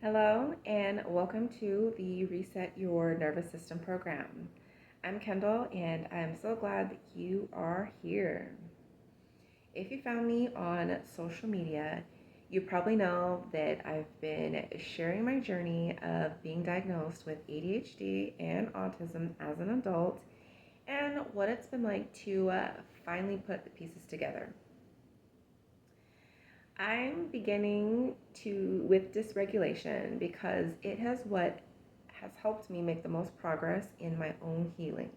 Hello, and welcome to the Reset Your Nervous System program. I'm Kendall, and I'm so glad that you are here. If you found me on social media, you probably know that I've been sharing my journey of being diagnosed with ADHD and autism as an adult and what it's been like to finally put the pieces together. I'm beginning to with dysregulation because it has helped me make the most progress in my own healing.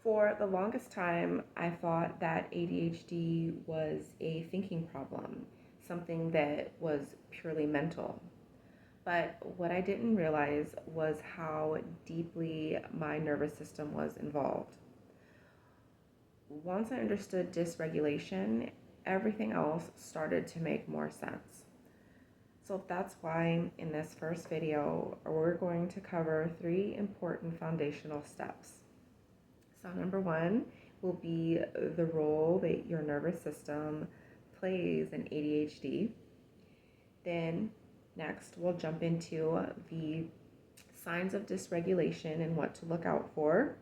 For the longest time, I thought that ADHD was a thinking problem, something that was purely mental. But what I didn't realize was how deeply my nervous system was involved. Once I understood dysregulation, everything else started to make more sense. So that's why in this first video, we're going to cover three important foundational steps. So number one will be the role that your nervous system plays in ADHD. Then next, we'll jump into the signs of dysregulation and what to look out for.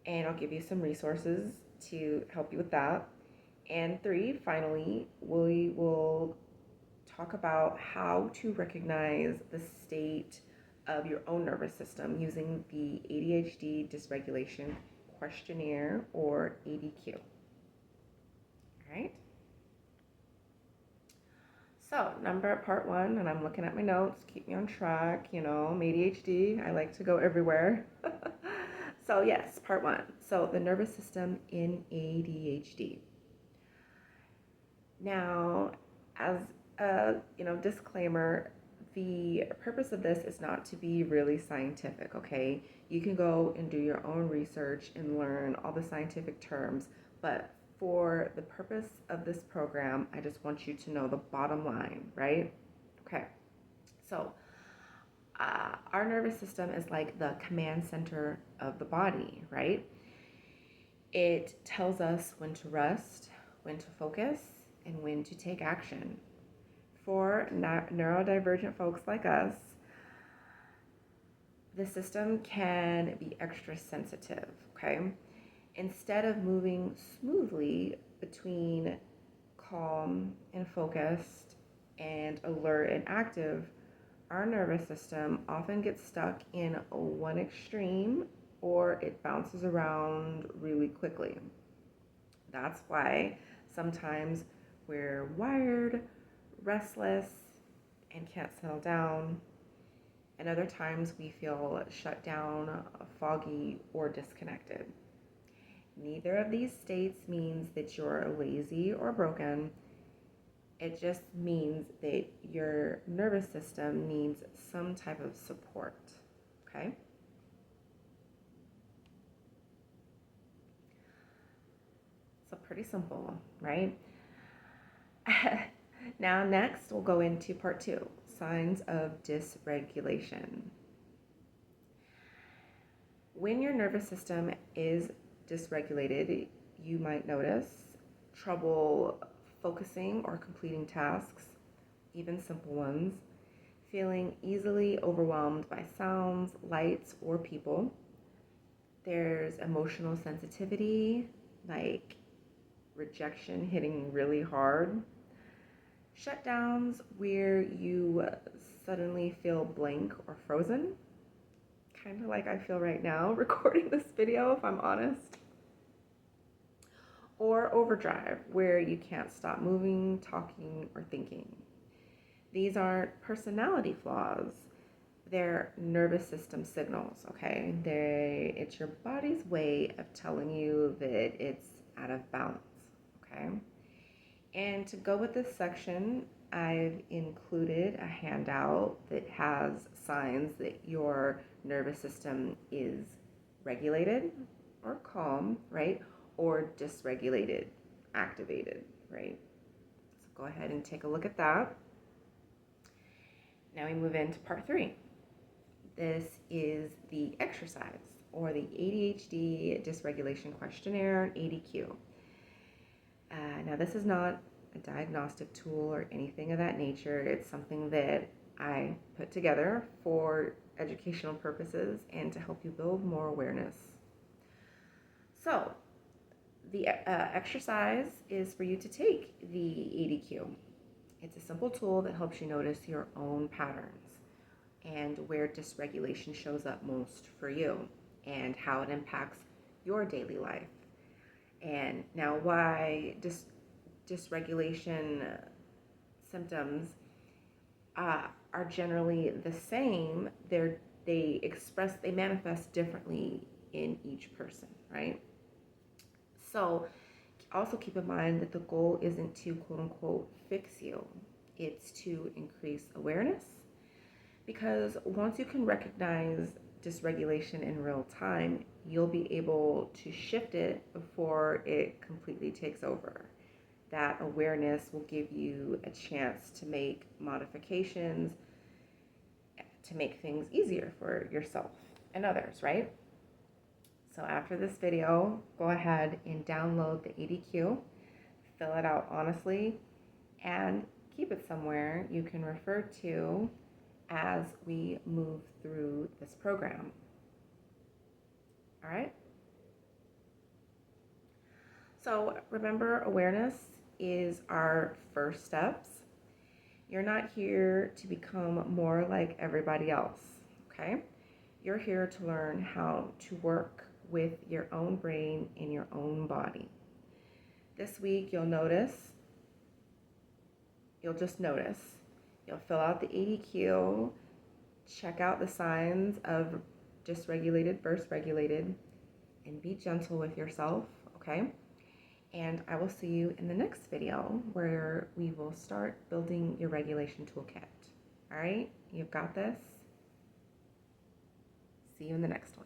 And I'll give you some resources to help you with that. And three, finally, we will talk about how to recognize the state of your own nervous system using the ADHD dysregulation questionnaire or ADQ. All right. So, part one, and I'm looking at my notes, keep me on track. I'm ADHD, I like to go everywhere. So, yes, part one. So, the nervous system in ADHD. Now, as a disclaimer, the purpose of this is not to be really scientific, okay? You can go and do your own research and learn all the scientific terms, but for the purpose of this program, I just want you to know the bottom line, right? Okay, so our nervous system is like the command center of the body, right? It tells us when to rest, when to focus, and when to take action. For neurodivergent folks like us, the system can be extra sensitive, okay? Instead of moving smoothly between calm and focused and alert and active, our nervous system often gets stuck in one extreme or it bounces around really quickly. That's why sometimes we're wired, restless, and can't settle down. And other times we feel shut down, foggy, or disconnected. Neither of these states means that you're lazy or broken. It just means that your nervous system needs some type of support, okay? So pretty simple, right? Now, next, we'll go into part two, signs of dysregulation. When your nervous system is dysregulated, you might notice trouble focusing or completing tasks, even simple ones, feeling easily overwhelmed by sounds, lights, or people. There's emotional sensitivity, like rejection hitting really hard. Shutdowns where you suddenly feel blank or frozen, kind of like I feel right now recording this video, if I'm honest. Or overdrive, where you can't stop moving, talking, or thinking. These aren't personality flaws, they're nervous system signals, okay? It's your body's way of telling you that it's out of balance, okay? And to go with this section, I've included a handout that has signs that your nervous system is regulated or calm, right? Or dysregulated, activated, right? So go ahead and take a look at that. Now we move into part three. This is the exercise or the ADHD dysregulation questionnaire, ADQ. Now this is not a diagnostic tool or anything of that nature. It's something that I put together for educational purposes and to help you build more awareness. So, the exercise is for you to take the ADQ. It's a simple tool that helps you notice your own patterns and where dysregulation shows up most for you and how it impacts your daily life. And now, why dysregulation symptoms are generally the same. They manifest differently in each person, right? So also keep in mind that the goal isn't to quote unquote fix you, it's to increase awareness, because once you can recognize dysregulation in real time, you'll be able to shift it before it completely takes over. That awareness will give you a chance to make modifications to make things easier for yourself and others, right? So after this video, go ahead and download the ADQ, fill it out honestly, and keep it somewhere you can refer to as we move through this program. All right? So remember, awareness is our first steps. You're not here to become more like everybody else, okay? You're here to learn how to work with your own brain in your own body. This week, you'll just notice. You'll fill out the ADQ, check out the signs of dysregulated versus regulated, and be gentle with yourself, okay? And I will see you in the next video where we will start building your regulation toolkit. All right, you've got this. See you in the next one.